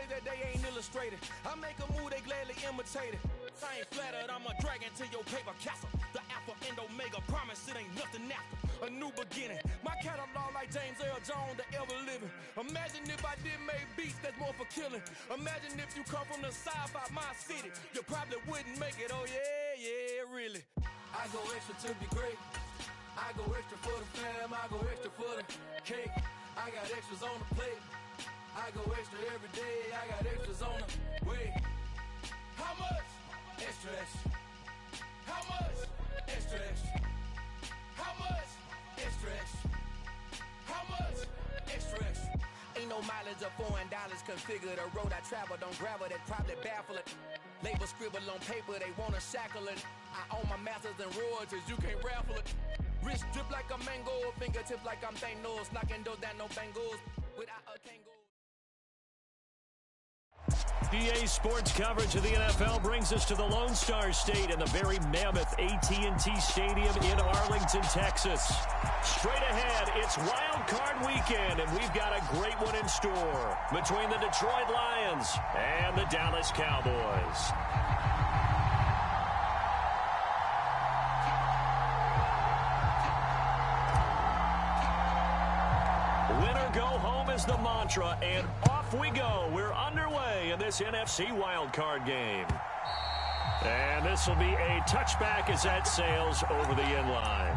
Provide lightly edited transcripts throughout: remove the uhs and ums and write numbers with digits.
say that they ain't illustrated. I make a move, they gladly imitate it. I ain't flattered, I'm a dragon to your paper castle. The Alpha and Omega, promise it ain't nothing after. A new beginning. My catalog like James Earl Jones, the ever living. Imagine if I did make beats that's more for killing. Imagine if you come from the south out my city. You probably wouldn't make it, oh yeah, really. I go extra to be great. I go extra for the fam, I go extra for the cake. I got extras on the plate. I go extra every day, I got extras on the way. How much? Extra, extra. How much? Extra, extra. How much? Extra, extra. How much? Extra, extra. Ain't no mileage of $4 configure the road I travel. Don't gravel, that probably baffle it. Label scribble on paper, they wanna shackle it. I own my masters and royalties, you can't raffle it. Wrist drip like a mango, fingertips like I'm Thanos. Knocking those down, no bangles. Without a Kango. EA Sports coverage of the NFL brings us to the Lone Star State and the very mammoth AT&T Stadium in Arlington, Texas. Straight ahead, it's Wild Card Weekend, and we've got a great one in store between the Detroit Lions and the Dallas Cowboys. Winner go home is the mantra, and off we go. We're underway in this NFC wildcard game. And this will be a touchback as that sails over the end line.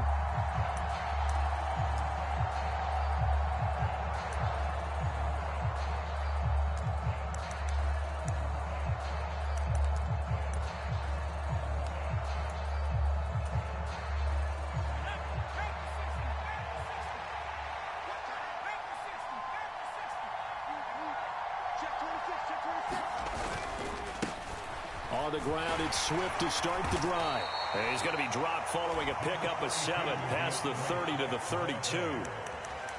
On the ground, it's Swift to start the drive. And he's going to be dropped following a pickup of 7 past the 30 to the 32.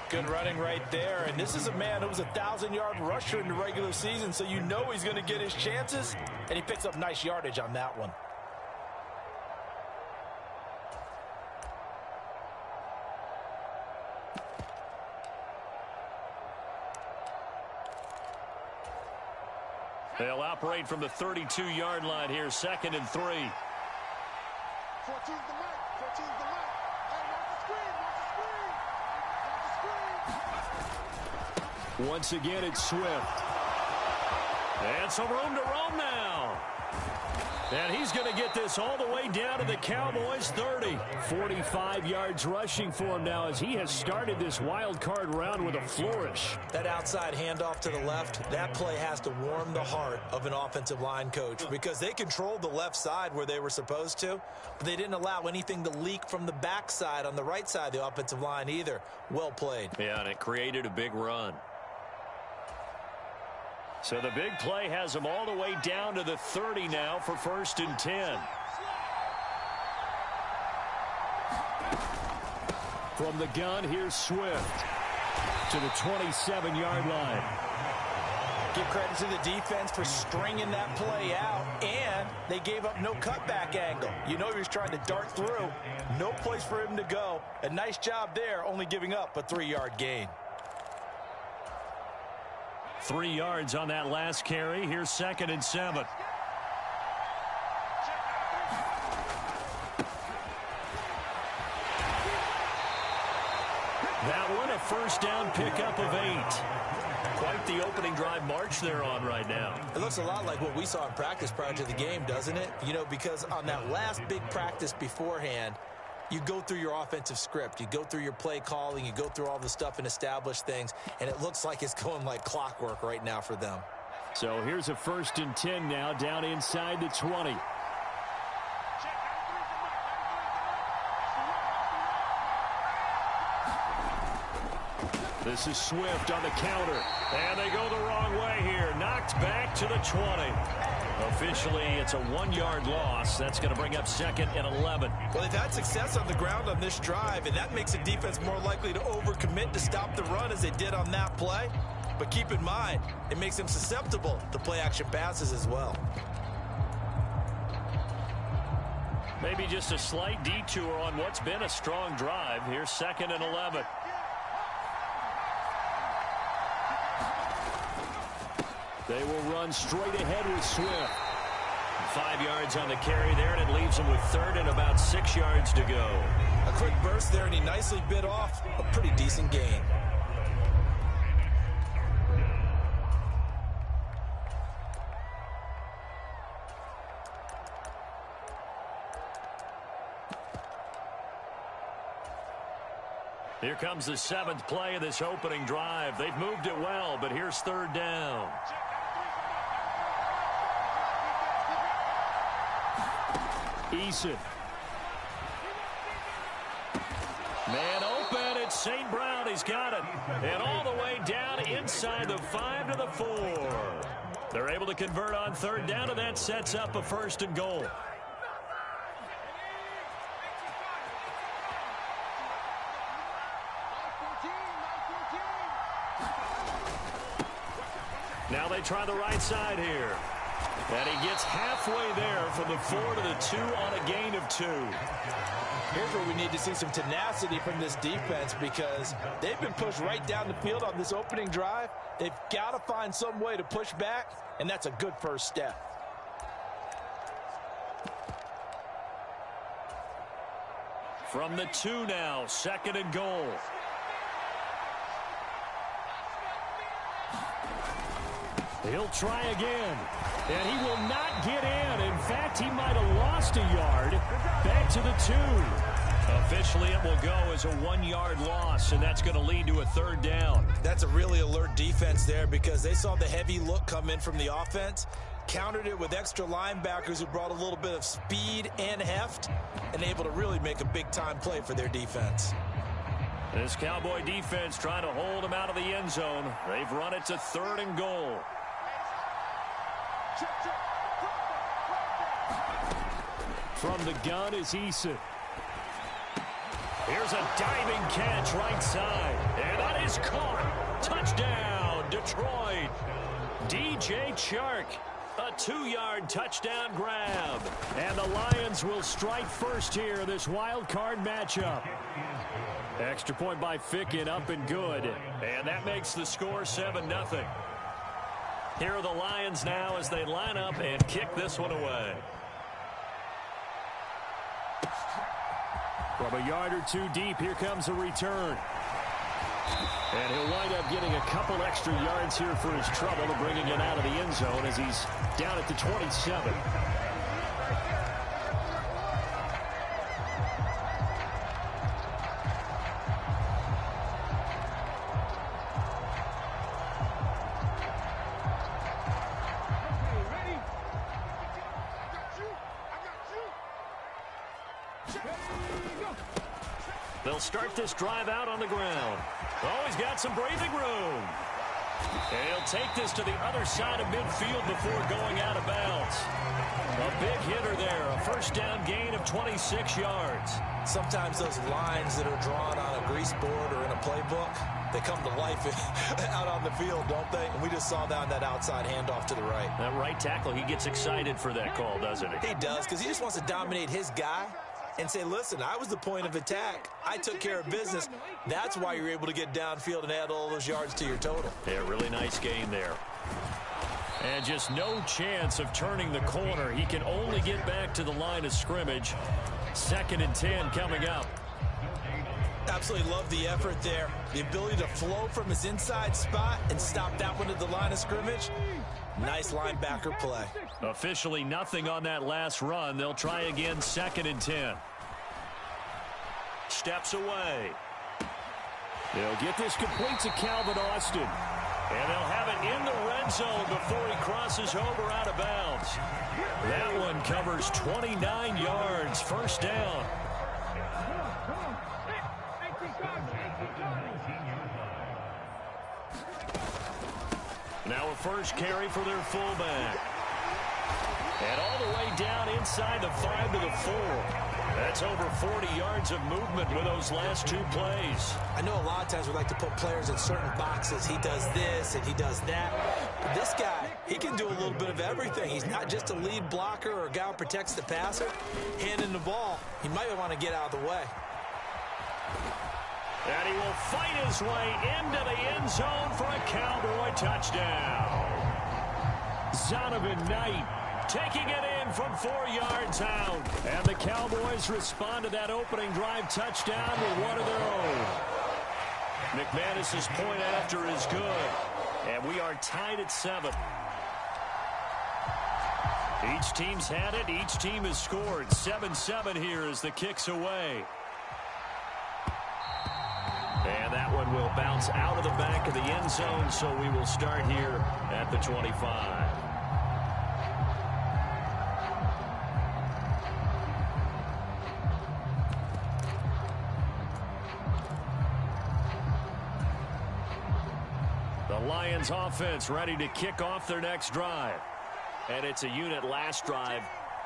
Good running right there. And this is a man who was a 1,000-yard rusher in the regular season, so you know he's going to get his chances. And he picks up nice yardage on that one. They'll operate from the 32-yard line here, 2nd and 3. 14's the mic. 14's the mic. Hey, watch the screen. Watch the screen. Once again, it's Swift. And some room to roam now. And he's going to get this all the way down to the Cowboys' 30. 45 yards rushing for him now as he has started this wild card round with a flourish. That outside handoff to the left, that play has to warm the heart of an offensive line coach because they controlled the left side where they were supposed to, but they didn't allow anything to leak from the backside on the right side of the offensive line either. Well played. Yeah, and it created a big run. So the big play has him all the way down to the 30 now for 1st and 10. From the gun, here's Swift to the 27-yard line. Give credit to the defense for stringing that play out, and they gave up no cutback angle. You know he was trying to dart through. No place for him to go. A nice job there, only giving up a 3-yard gain. 3 yards on that last carry. Here's 2nd and 7. That one, a first down pickup of 8. Quite the opening drive march they're on right now. It looks a lot like what we saw in practice prior to the game, doesn't it? You know, because on that last big practice beforehand, you go through your offensive script. You go through your play calling. You go through all the stuff and establish things. And it looks like it's going like clockwork right now for them. So here's a 1st and 10 now down inside the 20. This is Swift on the counter. And they go the wrong way here. Knocked back to the 20. Officially, it's a 1-yard loss. That's going to bring up 2nd and 11. Well, they've had success on the ground on this drive, and that makes the defense more likely to overcommit to stop the run as they did on that play. But keep in mind, it makes them susceptible to play-action passes as well. Maybe just a slight detour on what's been a strong drive. Here's 2nd and 11. They will run straight ahead with Swift. 5 yards on the carry there, and it leaves him with third and about 6 yards to go. A quick burst there, and he nicely bit off a pretty decent gain. Here comes the 7th play of this opening drive. They've moved it well, but here's third down. Eason. Man open. It's St. Brown. He's got it. And all the way down inside the 5 to the 4. They're able to convert on third down, and that sets up a 1st and goal. Now they try the right side here. And he gets halfway there from the 4 to the 2 on a gain of 2. Here's where we need to see some tenacity from this defense because they've been pushed right down the field on this opening drive. They've got to find some way to push back, and that's a good first step. From the 2 now, 2nd and goal. He'll try again, and he will not get in. In fact, he might have lost a yard. Back to the 2. Officially, it will go as a 1-yard loss, and that's going to lead to a third down. That's a really alert defense there because they saw the heavy look come in from the offense, countered it with extra linebackers who brought a little bit of speed and heft, and able to really make a big-time play for their defense. This Cowboy defense trying to hold him out of the end zone. They've run it to 3rd and goal. From the gun is Eason. Here's a diving catch right side. And that is caught. Touchdown, Detroit. DJ Chark. A 2-yard touchdown grab. And the Lions will strike first here in this wild card matchup. Extra point by Ficken, up and good. And that makes the score 7-0. Here are the Lions now as they line up and kick this one away. From a yard or 2 deep, here comes a return. And he'll wind up getting a couple extra yards here for his trouble to bringing it out of the end zone as he's down at the 27. They'll start this drive out on the ground. Oh, he's got some breathing room. And he'll take this to the other side of midfield before going out of bounds. A big hitter there. A first down gain of 26 yards. Sometimes those lines that are drawn on a grease board or in a playbook, they come to life out on the field, don't they? And we just saw that on that outside handoff to the right. That right tackle, he gets excited for that call, doesn't he? He does, because he just wants to dominate his guy and say, listen, I was the point of attack. I took care of business. That's why you're able to get downfield and add all those yards to your total. Yeah, really nice game there. And just no chance of turning the corner. He can only get back to the line of scrimmage. 2nd and 10 coming up. Absolutely love the effort there. The ability to flow from his inside spot and stop that one at the line of scrimmage. Nice linebacker play. Officially nothing on that last run. They'll try again 2nd and 10. Steps away. They'll get this complete to Calvin Austin. And they'll have it in the red zone before he crosses over out of bounds. That one covers 29 yards. First down. Now a first carry for their fullback. And all the way down inside the 5 to the 4. That's over 40 yards of movement with those last 2 plays. I know a lot of times we like to put players in certain boxes. He does this and he does that. But this guy, he can do a little bit of everything. He's not just a lead blocker or a guy who protects the passer. Handing the ball, he might want to get out of the way. And he will fight his way into the end zone for a Cowboy touchdown. Zonovan Knight taking it in from 4 yards out. And the Cowboys respond to that opening drive touchdown with one of their own. McManus's point after is good. And we are tied at 7. Each team's had it. Each team has scored. 7-7 here as the kick's away. And that one will bounce out of the back of the end zone, so we will start here at the 25. The Lions offense ready to kick off their next drive. And it's a unit last drive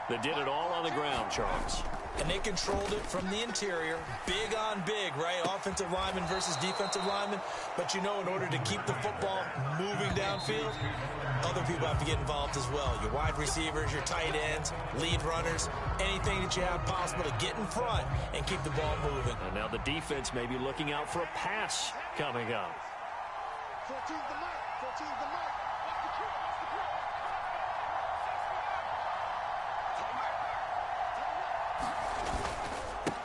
that did it all on the ground, Charles. And they controlled it from the interior. Big on big, right? Offensive lineman versus defensive lineman. But you know, in order to keep the football moving downfield, other people have to get involved as well. Your wide receivers, your tight ends, lead runners, anything that you have possible to get in front and keep the ball moving. And now the defense may be looking out for a pass coming up. 14's the mark. 14's the mark. What's the kick? What's the kick?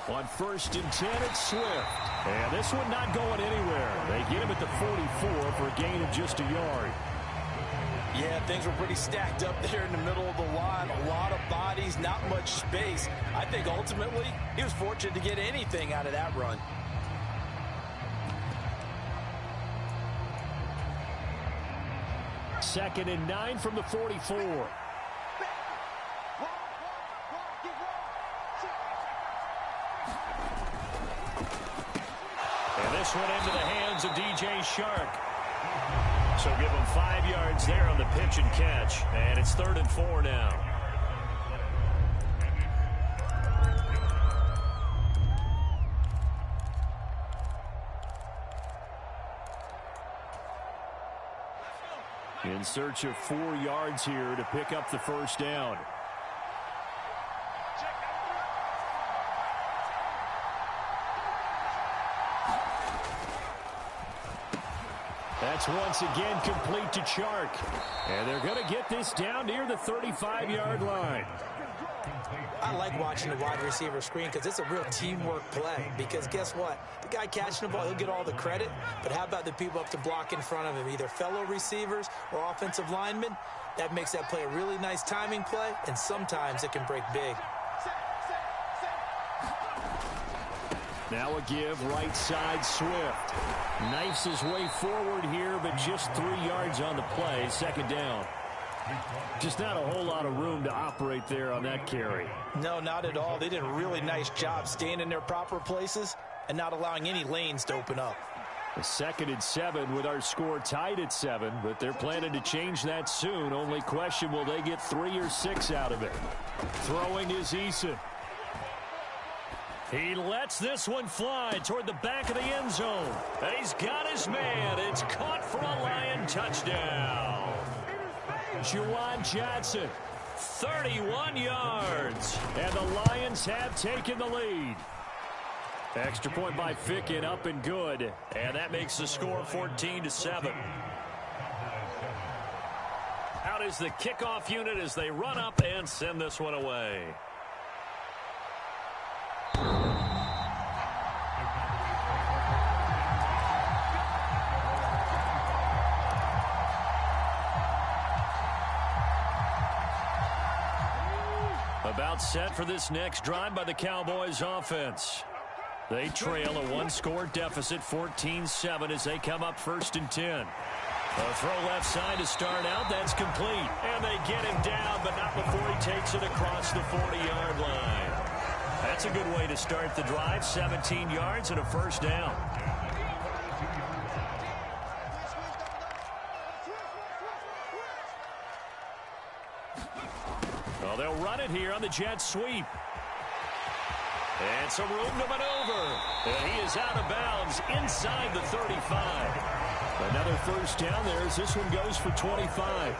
On 1st and 10, it's Swift. And this one not going anywhere. They get him at the 44 for a gain of just a yard. Yeah, things were pretty stacked up there in the middle of the line. A lot of bodies, not much space. I think ultimately he was fortunate to get anything out of that run. Second and 9 from the 44. And this one into the hands of DJ Shark. So give him 5 yards there on the pitch and catch. And it's 3rd and 4 now. In search of 4 yards here to pick up the first down. That's once again complete to Chark. And they're going to get this down near the 35-yard line. I like watching the wide receiver screen because it's a real teamwork play. Because guess what? The guy catching the ball, he'll get all the credit. But how about the people up to block in front of him, either fellow receivers or offensive linemen? That makes that play a really nice timing play, and sometimes it can break big. Now a give, right side, Swift. Knifes his way forward here, but just 3 yards on the play. 2nd down. Just not a whole lot of room to operate there on that carry. No, not at all. They did a really nice job staying in their proper places and not allowing any lanes to open up. A 2nd and 7 with our score tied at 7, but they're planning to change that soon. Only question, will they get 3 or 6 out of it? Throwing is Eason. He lets this one fly toward the back of the end zone. And he's got his man. It's caught for a Lion touchdown. Juwan Johnson, 31 yards. And the Lions have taken the lead. Extra point by Ficken, up and good. And that makes the score 14-7. Out is the kickoff unit as they run up and send this one away. About set for this next drive by the Cowboys offense. They trail a 1-score deficit, 14-7, as they come up 1st and 10. A throw left side to start out. That's complete. And they get him down, but not before he takes it across the 40-yard line. That's a good way to start the drive. 17 yards and a 1st down. Well, they'll run it here on the jet sweep. And some room to maneuver. And he is out of bounds inside the 35. Another 1st down there as this one goes for 25.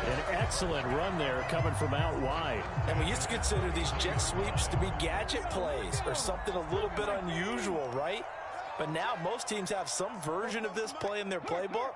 An excellent run there coming from out wide. And we used to consider these jet sweeps to be gadget plays or something a little bit unusual, right? But now most teams have some version of this play in their playbook.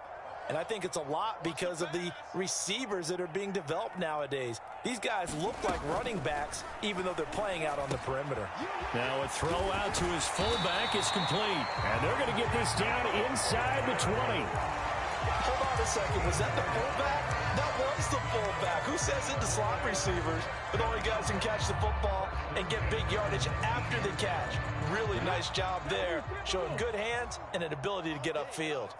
And I think it's a lot because of the receivers that are being developed nowadays. These guys look like running backs, even though they're playing out on the perimeter. Now a throw out to his fullback is complete. And they're going to get this down inside the 20. Hold on a second. Was that the fullback? That was the fullback. Who says it to slot receivers? But only guys can catch the football and get big yardage after the catch. Really nice job there, showing good hands and an ability to get upfield.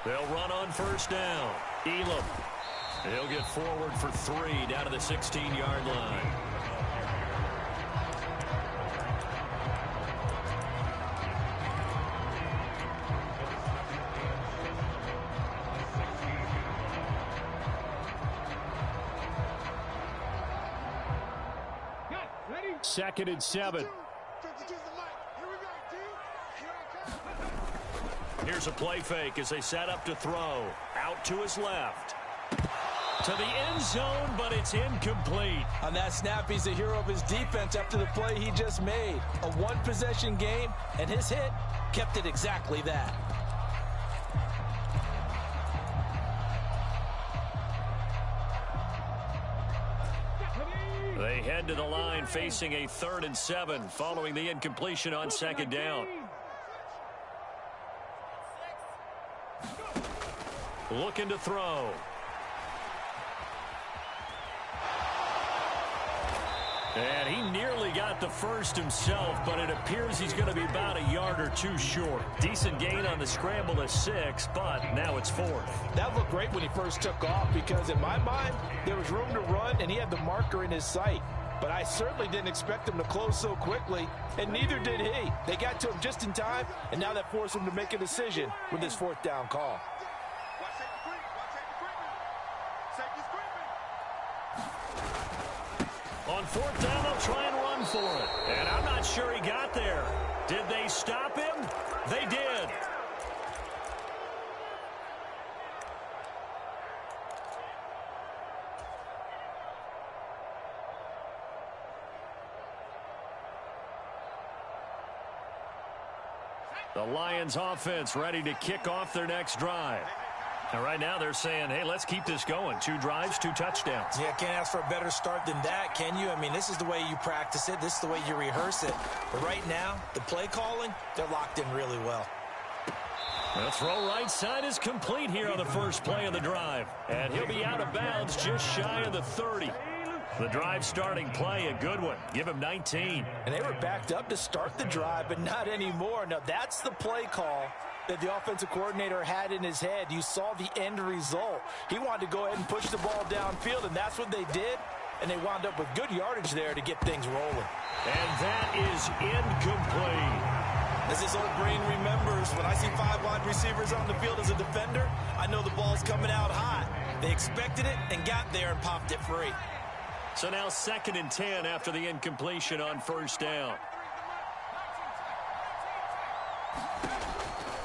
They'll run on first down. Elam. He'll get forward for 3 down to the 16-yard line. Second and 7. Here's a play fake as they set up to throw. Out to his left. To the end zone, but it's incomplete. On that snap, he's the hero of his defense after the play he just made. A one-possession game, and his hit kept it exactly that. They head to the line facing a 3rd and 7 following the incompletion on second down. Looking to throw. And he nearly got the first himself, but it appears he's going to be about a yard or 2 short. Decent gain on the scramble of 6, but now it's 4th. That looked great when he first took off because, in my mind, there was room to run, and he had the marker in his sight. But I certainly didn't expect him to close so quickly, and neither did he. They got to him just in time, and now that forced him to make a decision with his 4th down call. On 4th down, they'll try and run for it. And I'm not sure he got there. Did they stop him? They did. The Lions offense ready to kick off their next drive. And right now they're saying, hey, let's keep this going. 2 drives, 2 touchdowns. Yeah, can't ask for a better start than that, can you? I mean, this is the way you practice it. This is the way you rehearse it. But right now, the play calling, they're locked in really well. The throw right side is complete here on the first play of the drive. And he'll be out of bounds just shy of the 30. The drive starting play, a good one. Give him 19. And they were backed up to start the drive, but not anymore. Now, that's the play call that the offensive coordinator had in his head. You saw the end result. He wanted to go ahead and push the ball downfield, and that's what they did. And they wound up with good yardage there to get things rolling. And that is incomplete. As his old brain remembers, when I see 5 wide receivers on the field as a defender, I know the ball's coming out hot. They expected it and got there and popped it free. So now 2nd and 10 after the incompletion on first down.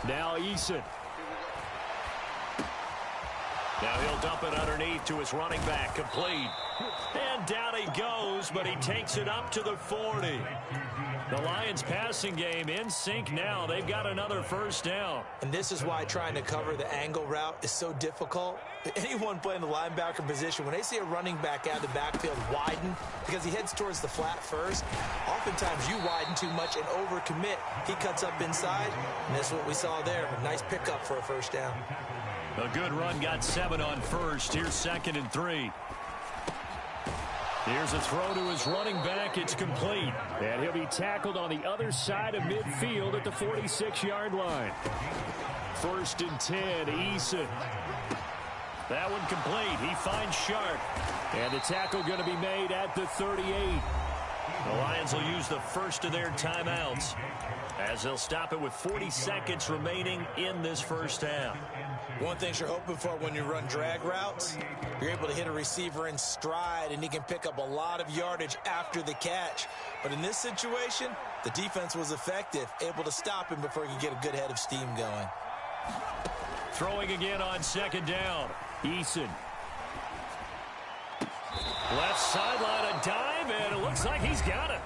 Now Eason. Now he'll dump it underneath to his running back. Complete. And down he goes, but he takes it up to the 40. The Lions passing game in sync now. They've got another first down. And this is why trying to cover the angle route is so difficult. Anyone playing the linebacker position, when they see a running back out of the backfield widen because he heads towards the flat first, oftentimes you widen too much and overcommit. He cuts up inside, and that's what we saw there. A nice pickup for a first down. A good run, got 7 on first. Here's 2nd and 3. Here's a throw to his running back. It's complete. And he'll be tackled on the other side of midfield at the 46-yard line. 1st and 10, Eason. That one complete. He finds Sharp. And the tackle going to be made at the 38. The Lions will use the first of their timeouts as they'll stop it with 40 seconds remaining in this first half. One thing you're hoping for when you run drag routes, you're able to hit a receiver in stride, and he can pick up a lot of yardage after the catch. But in this situation, the defense was effective, able to stop him before he could get a good head of steam going. Throwing again on 2nd down. Eason. Left sideline, a dive, and it looks like he's got it.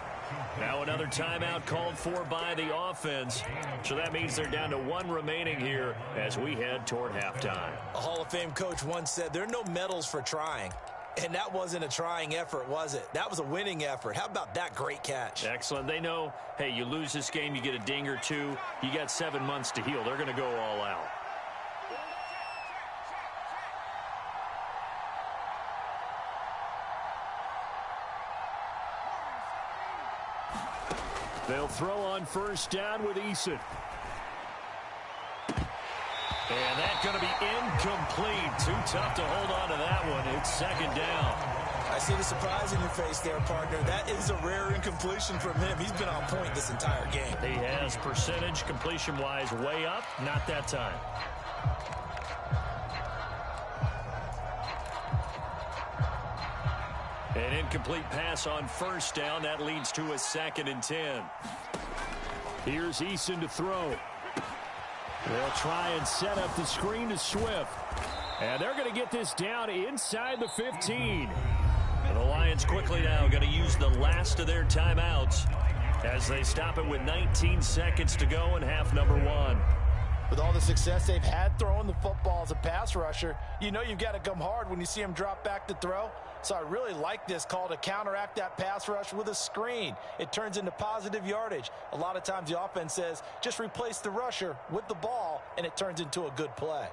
Now another timeout called for by the offense. So that means they're down to one remaining here as we head toward halftime. A Hall of Fame coach once said there are no medals for trying. And that wasn't a trying effort, was it? That was a winning effort. How about that great catch? Excellent. They know, hey, you lose this game, you get a ding or two. You got 7 months to heal. They're going to go all out. They'll throw on first down with Eason. And that's going to be incomplete. Too tough to hold on to that one. It's second down. I see the surprise in your face there, partner. That is a rare incompletion from him. He's been on point this entire game. He has percentage completion-wise way up. Not that time. An incomplete pass on first down. That leads to a 2nd and 10. Here's Eason to throw. They'll try and set up the screen to Swift. And they're going to get this down inside the 15. And the Lions quickly now going to use the last of their timeouts as they stop it with 19 seconds to go in half number 1. With all the success they've had throwing the football as a pass rusher, you know you've got to come hard when you see him drop back to throw. So I really like this call to counteract that pass rush with a screen. It turns into positive yardage. A lot of times the offense says, just replace the rusher with the ball, and it turns into a good play.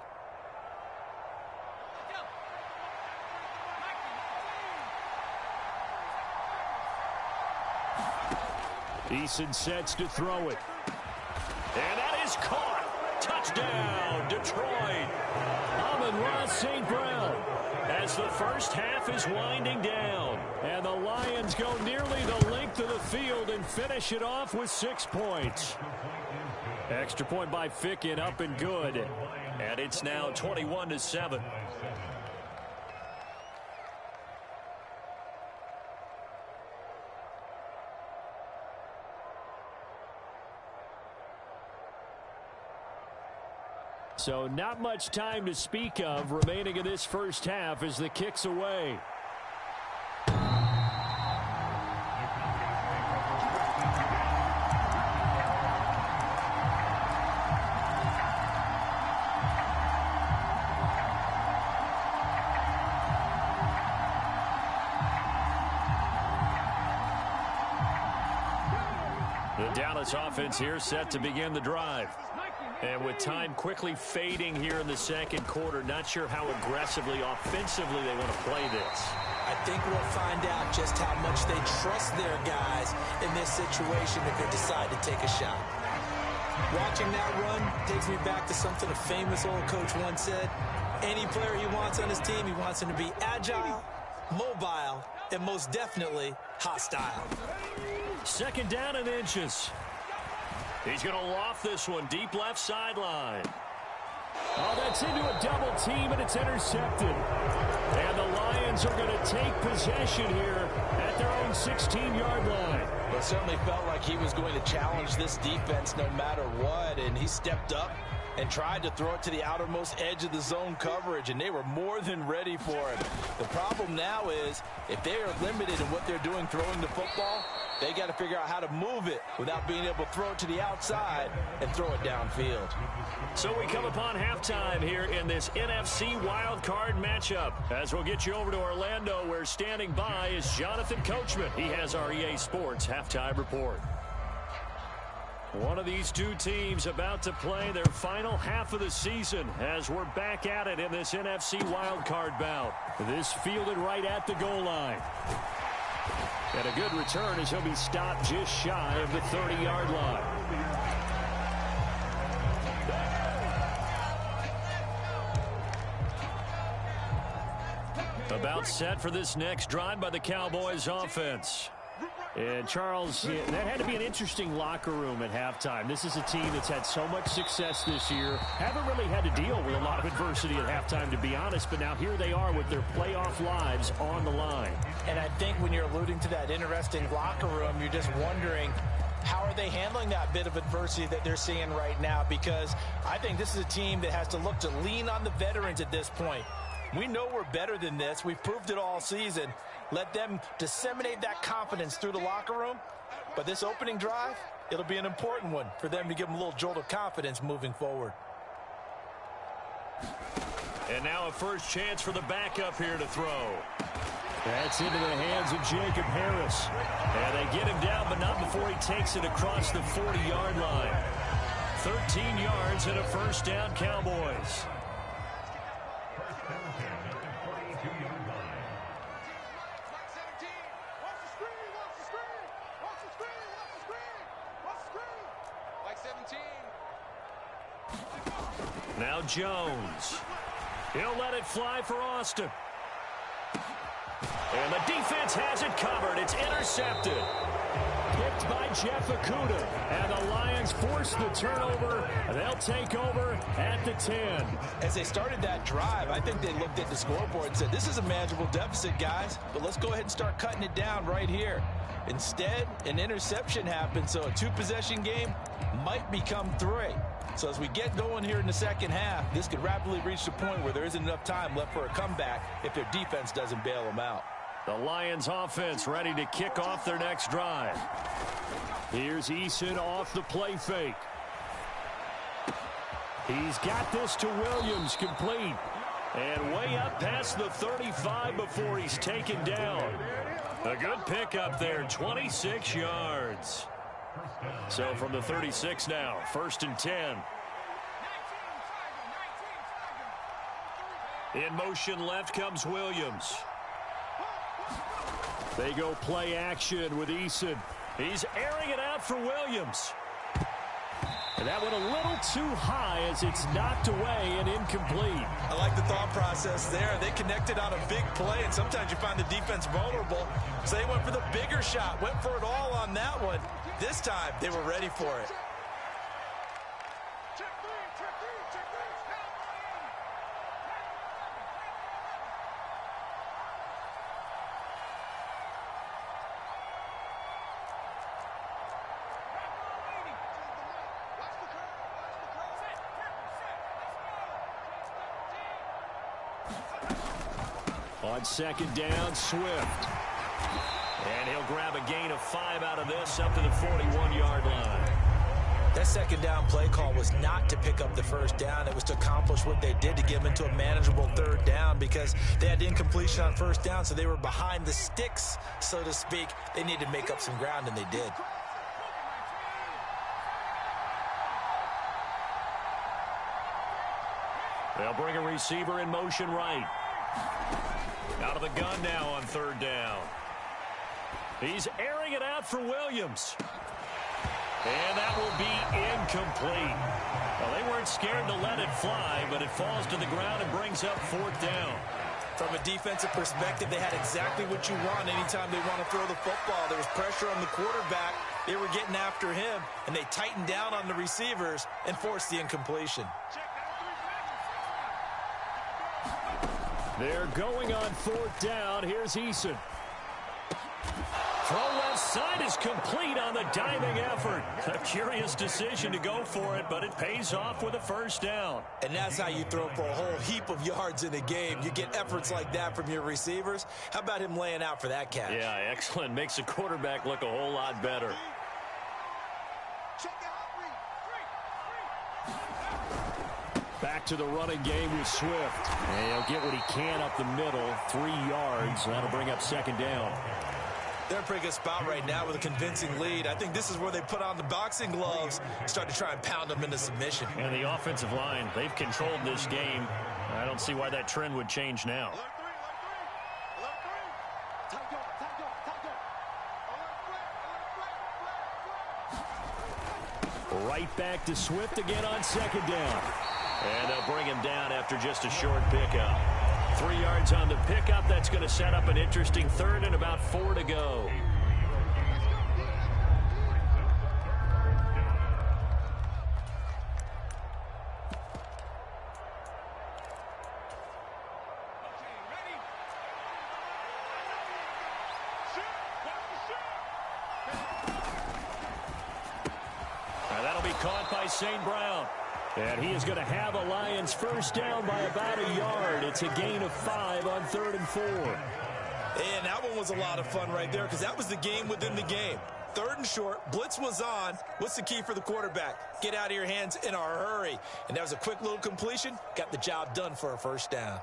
Eason sets to throw it. And that is caught. Touchdown, Detroit. Amon-Ra St. Brown. As the first half is winding down. And the Lions go nearly the length of the field and finish it off with 6 points. Extra point by Ficken, up and good. And it's now 21-7. So not much time to speak of remaining in this first half as the kick's away. The Dallas offense here set to begin the drive. And with time quickly fading here in the second quarter, not sure how aggressively, offensively they want to play this. I think we'll find out just how much they trust their guys in this situation if they decide to take a shot. Watching that run takes me back to something a famous old coach once said. Any player he wants on his team, he wants him to be agile, mobile, and most definitely hostile. Second down and inches. He's going to loft this one deep left sideline. Oh, that's into a double team, and it's intercepted. And the Lions are going to take possession here at their own 16-yard line. Well, it certainly felt like he was going to challenge this defense no matter what, and he stepped up and tried to throw it to the outermost edge of the zone coverage, and they were more than ready for it. The problem now is if they are limited in what they're doing throwing the football, they got to figure out how to move it without being able to throw it to the outside and throw it downfield. So we come upon halftime here in this NFC wildcard matchup. As we'll get you over to Orlando, where standing by is Jonathan Coachman. He has our EA Sports halftime report. One of these two teams about to play their final half of the season as we're back at it in this NFC wildcard bout. This fielded right at the goal line. And a good return as he'll be stopped just shy of the 30-yard line. About set for this next drive by the Cowboys offense. And Charles, that had to be an interesting locker room at halftime. This is a team that's had so much success this year. Haven't really had to deal with a lot of adversity at halftime, to be honest. But now here they are with their playoff lives on the line. And I think when you're alluding to that interesting locker room, you're just wondering, how are they handling that bit of adversity that they're seeing right now? Because I think this is a team that has to look to lean on the veterans at this point. We know we're better than this. We've proved it all season. Let them disseminate that confidence through the locker room. But this opening drive, it'll be an important one for them to give them a little jolt of confidence moving forward. And now a first chance for the backup here to throw. That's into the hands of Jacob Harris. And they get him down, but not before he takes it across the 40-yard line. 13 yards and a first down, Cowboys. Now Jones. He'll let it fly for Austin. And the defense has it covered. It's intercepted. Picked by Jeff Okudah. And the Lions force the turnover. They'll take over at the 10. As they started that drive, I think they looked at the scoreboard and said, this is a manageable deficit, guys, but let's go ahead and start cutting it down right here. Instead, an interception happened, so a two-possession game might become 3. So as we get going here in the second half, this could rapidly reach the point where there isn't enough time left for a comeback if their defense doesn't bail them out. The Lions offense ready to kick off their next drive. Here's Eason off the play fake. He's got this to Williams, complete. And way up past the 35 before he's taken down. A good pickup there, 26 yards. So from the 36 now, 1st and 10. In motion left comes Williams. They go play action with Eason. He's airing it out for Williams. And that went a little too high as it's knocked away and incomplete. I like the thought process there. They connected on a big play, and sometimes you find the defense vulnerable. So they went for the bigger shot, went for it all on that one. This time, they were ready for it. On 2nd down, Swift. And he'll grab a gain of 5 out of this up to the 41-yard line. That 2nd down play call was not to pick up the 1st down. It was to accomplish what they did to get them into a manageable 3rd down because they had incompletion on 1st down, so they were behind the sticks, so to speak. They needed to make up some ground, and they did. They'll bring a receiver in motion right. Out of the gun now on 3rd down. He's airing it out for Williams. And that will be incomplete. Well, they weren't scared to let it fly, but it falls to the ground and brings up 4th down. From a defensive perspective, they had exactly what you want anytime they want to throw the football. There was pressure on the quarterback. They were getting after him, and they tightened down on the receivers and forced the incompletion. They're going on 4th down. Here's Eason. Throw left side is complete on the diving effort. A curious decision to go for it, but it pays off with a 1st down. And that's how you throw for a whole heap of yards in a game. You get efforts like that from your receivers. How about him laying out for that catch? Yeah, excellent. Makes the quarterback look a whole lot better. Back to the running game with Swift. And he'll get what he can up the middle. 3 yards. That'll bring up 2nd down. They're in a pretty good spot right now with a convincing lead. I think this is where they put on the boxing gloves, start to try and pound them into submission. And the offensive line, they've controlled this game. I don't see why that trend would change now. Right back to Swift again on 2nd down. And they'll bring him down after just a short pickup. 3 yards on the pickup. That's going to set up an interesting 3rd and about 4 to go. That'll be caught by St. Brown. And he is going to have a Lions first down by about a yard. It's a gain of 5 on 3rd and 4. And that one was a lot of fun right there because that was the game within the game. 3rd and short, blitz was on. What's the key for the quarterback? Get out of your hands in a hurry. And that was a quick little completion. Got the job done for a first down.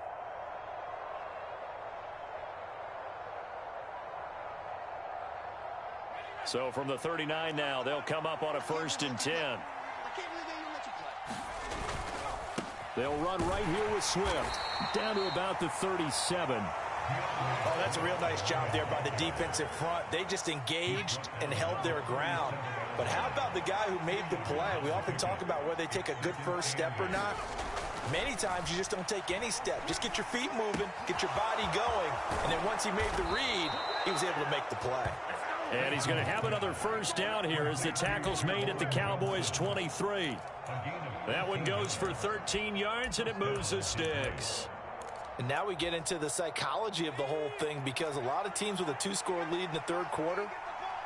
So from the 39 now, they'll come up on a 1st and 10. They'll run right here with Swift. Down to about the 37. Oh, that's a real nice job there by the defensive front. They just engaged and held their ground. But how about the guy who made the play? We often talk about whether they take a good first step or not. Many times you just don't take any step. Just get your feet moving, get your body going, and then once he made the read, he was able to make the play. And he's going to have another first down here as the tackle's made at the Cowboys' 23. That one goes for 13 yards, and it moves the sticks. And now we get into the psychology of the whole thing because a lot of teams with a 2-score lead in the 3rd quarter,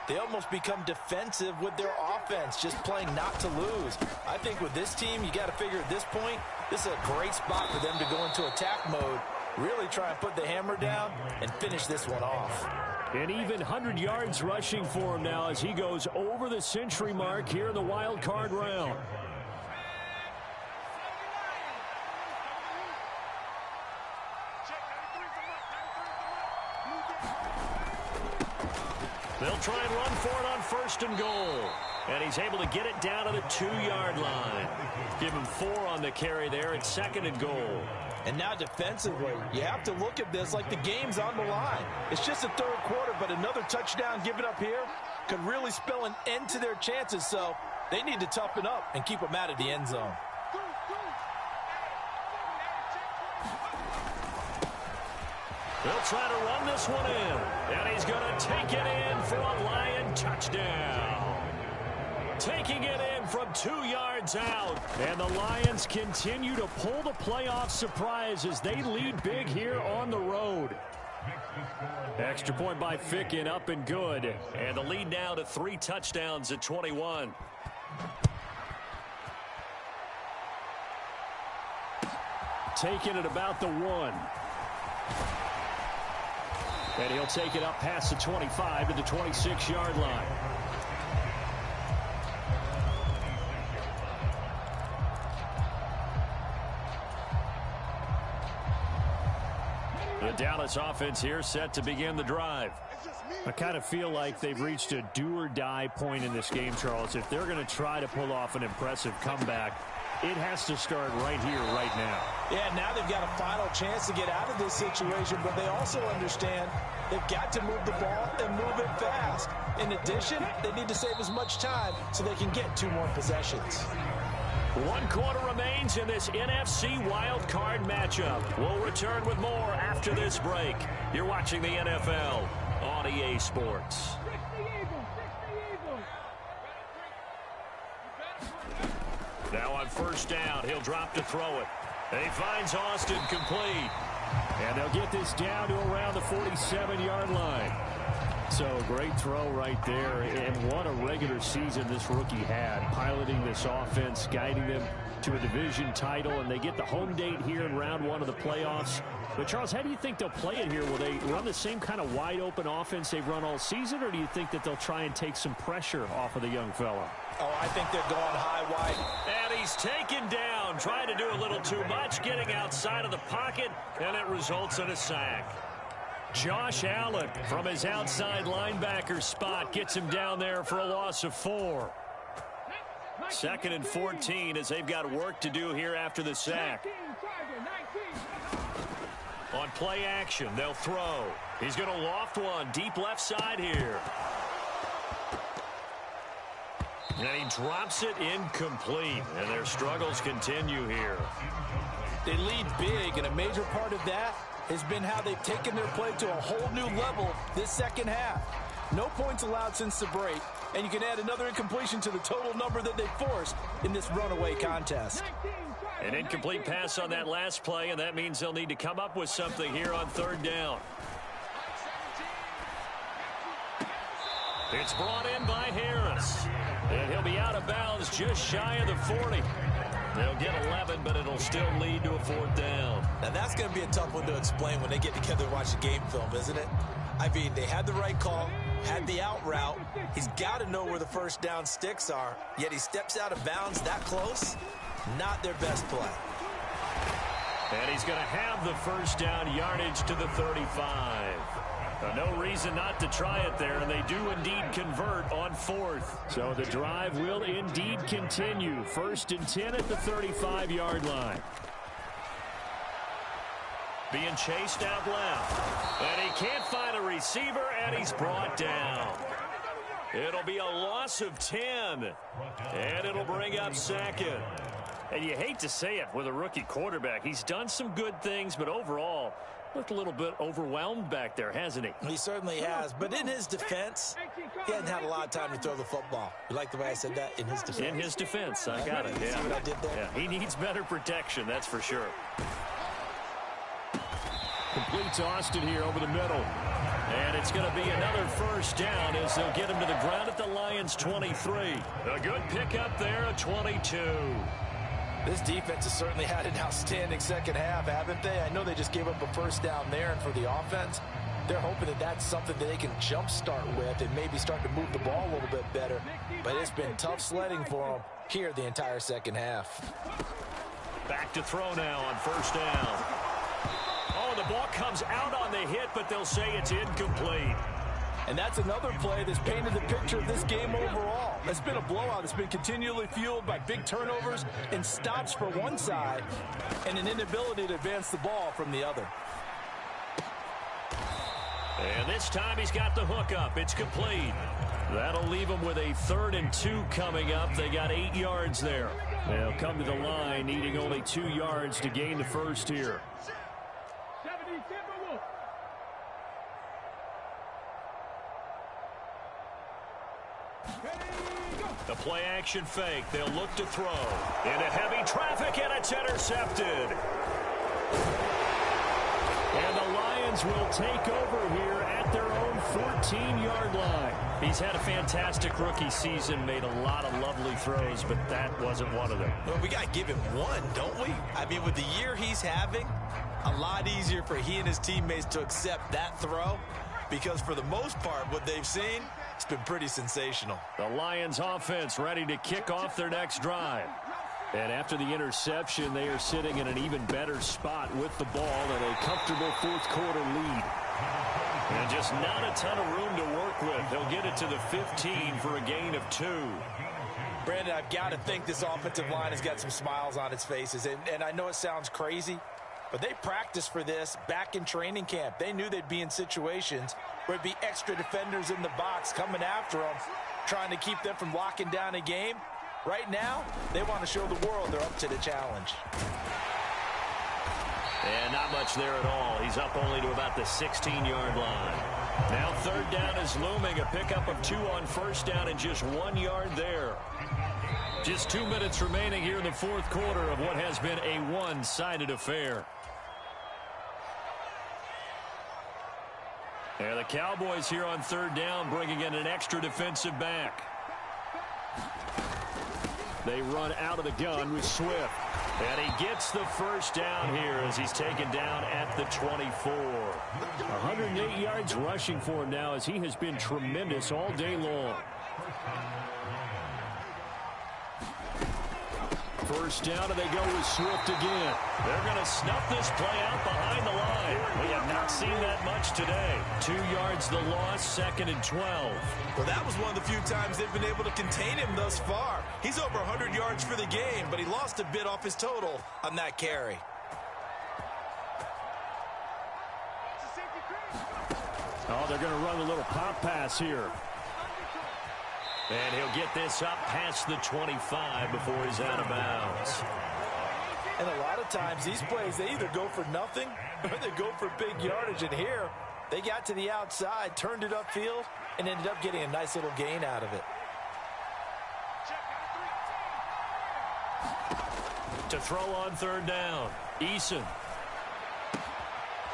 they almost become defensive with their offense, just playing not to lose. I think with this team, you got to figure at this point, this is a great spot for them to go into attack mode, really try and put the hammer down and finish this one off. And even 100 yards rushing for him now as he goes over the century mark here in the wild card round. They'll try and run for it on 1st and goal. And he's able to get it down to the 2-yard line. Give him 4 on the carry there at 2nd and goal. And now defensively, you have to look at this like the game's on the line. It's just the 3rd quarter, but another touchdown given up here could really spell an end to their chances. So they need to toughen up and keep them out of the end zone. They'll try to run this one in. And he's going to take it in for a Lion touchdown. Taking it in from 2 yards out. And the Lions continue to pull the playoff surprise as they lead big here on the road. Extra point by Ficken, up and good. And the lead now to 3 touchdowns at 21. Taking it about the 1. And he'll take it up past the 25 to the 26-yard line. The Dallas offense here set to begin the drive. I kind of feel like they've reached a do-or-die point in this game, Charles. If they're going to try to pull off an impressive comeback, it has to start right here, right now. Yeah, now they've got a final chance to get out of this situation, but they also understand they've got to move the ball and move it fast. In addition, they need to save as much time so they can get 2 more possessions. 1 quarter remains in this NFC wild card matchup. We'll return with more after this break. You're watching the NFL on EA Sports. Now on 1st down, he'll drop to throw it. He finds Austin complete. And they'll get this down to around the 47-yard line. So great throw right there, and what a regular season this rookie had, piloting this offense, guiding them to a division title, and they get the home date here in round 1 of the playoffs. But Charles, how do you think they'll play it here? Will they run the same kind of wide open offense they've run all season, or do you think that they'll try and take some pressure off of the young fella? Oh, I think they're going high wide. And he's taken down, trying to do a little too much, getting outside of the pocket, and it results in a sack. Josh Allen from his outside linebacker spot gets him down there for a loss of 4. 2nd and 14 as they've got work to do here after the sack. On play action, they'll throw. He's going to loft one deep left side here. And he drops it incomplete. And their struggles continue here. They lead big, and a major part of that has been how they've taken their play to a whole new level this second half. No points allowed since the break, and you can add another incompletion to the total number that they forced in this runaway contest. An incomplete pass on that last play, and that means they'll need to come up with something here on 3rd down. It's brought in by Harris, and he'll be out of bounds just shy of the 40. They'll get 11, but it'll still lead to a 4th down. Now, that's going to be a tough one to explain when they get together and watch a game film, isn't it? I mean, they had the right call, had the out route. He's got to know where the first down sticks are, yet he steps out of bounds that close. Not their best play. And he's going to have the first down yardage to the 35. No reason not to try it there, and they do indeed convert on 4th. So the drive will indeed continue. 1st and 10 at the 35-yard line. Being chased out left. And he can't find a receiver, and he's brought down. It'll be a loss of 10. And it'll bring up 2nd. And you hate to say it with a rookie quarterback. He's done some good things, but overall, looked a little bit overwhelmed back there, hasn't he? He certainly has. But in his defense, he hasn't had a lot of time to throw the football. You like the way I said that? In his defense. In his defense. I got it. Yeah. See what I did there? Yeah, he needs better protection, that's for sure. Complete to Austin here over the middle. And it's going to be another first down as they'll get him to the ground at the Lions' 23. A good pickup there at 22. This defense has certainly had an outstanding second half, haven't they? I know they just gave up a first down there, and for the offense, they're hoping that that's something that they can jumpstart with and maybe start to move the ball a little bit better. But it's been tough sledding for them here the entire second half. Back to throw now on first down. Oh, the ball comes out on the hit, but they'll say it's incomplete. And that's another play that's painted the picture of this game overall. It's been a blowout. It's been continually fueled by big turnovers and stops for one side and an inability to advance the ball from the other. And this time he's got the hook up. It's complete. That'll leave them with a 3rd and 2 coming up. They got 8 yards there. They'll come to the line needing only 2 yards to gain the first here. The play-action fake. They'll look to throw. Into heavy traffic, and it's intercepted. And the Lions will take over here at their own 14-yard line. He's had a fantastic rookie season, made a lot of lovely throws, but that wasn't one of them. Well, we got to give him one, don't we? I mean, with the year he's having, a lot easier for he and his teammates to accept that throw, because for the most part, what they've seen, it's been pretty sensational. The Lions offense ready to kick off their next drive. And after the interception, they are sitting in an even better spot with the ball and a comfortable 4th quarter lead. And just not a ton of room to work with. They'll get it to the 15 for a gain of 2. Brandon, I've got to think this offensive line has got some smiles on its faces. And I know it sounds crazy, but they practiced for this back in training camp. They knew they'd be in situations where it'd be extra defenders in the box coming after them, trying to keep them from locking down a game. Right now, they want to show the world they're up to the challenge. And not much there at all. He's up only to about the 16-yard line. Now 3rd down is looming. A pickup of 2 on first down and just 1 yard there. Just 2 minutes remaining here in the 4th quarter of what has been a one-sided affair. And the Cowboys here on 3rd down bringing in an extra defensive back. They run out of the gun with Swift. And he gets the first down here as he's taken down at the 24. 108 yards rushing for him now as he has been tremendous all day long. First down, and they go with Swift again. They're going to snuff this play out behind the line. We have not seen that much today. 2 yards the loss, 2nd and 12. Well, that was one of the few times they've been able to contain him thus far. He's over 100 yards for the game, but he lost a bit off his total on that carry. Oh, they're going to run a little pop pass here. And he'll get this up past the 25 before he's out of bounds. And a lot of times these plays, they either go for nothing or they go for big yardage. And here, they got to the outside, turned it upfield, and ended up getting a nice little gain out of it. To throw on 3rd down, Eason.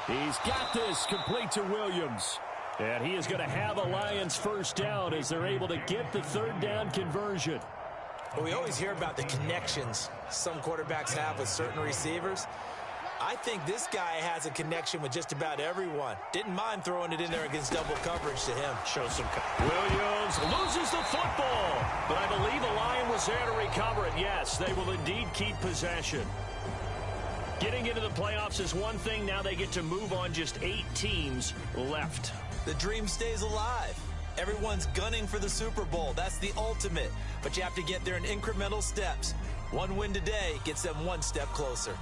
He's got this complete to Williams. And he is going to have a Lions first down as they're able to get the 3rd down conversion. Well, we always hear about the connections some quarterbacks have with certain receivers. I think this guy has a connection with just about everyone. Didn't mind throwing it in there against double coverage to him. Shows some. Williams loses the football, but I believe a Lion was there to recover it. Yes, they will indeed keep possession. Getting into the playoffs is one thing. Now they get to move on. Just 8 teams left. The dream stays alive. Everyone's gunning for the Super Bowl. That's the ultimate. But you have to get there in incremental steps. One win today gets them one step closer.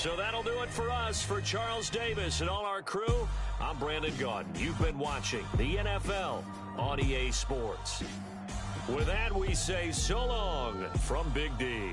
So that'll do it for us. For Charles Davis and all our crew, I'm Brandon Gaudin. You've been watching the NFL on EA Sports. With that, we say so long from Big D.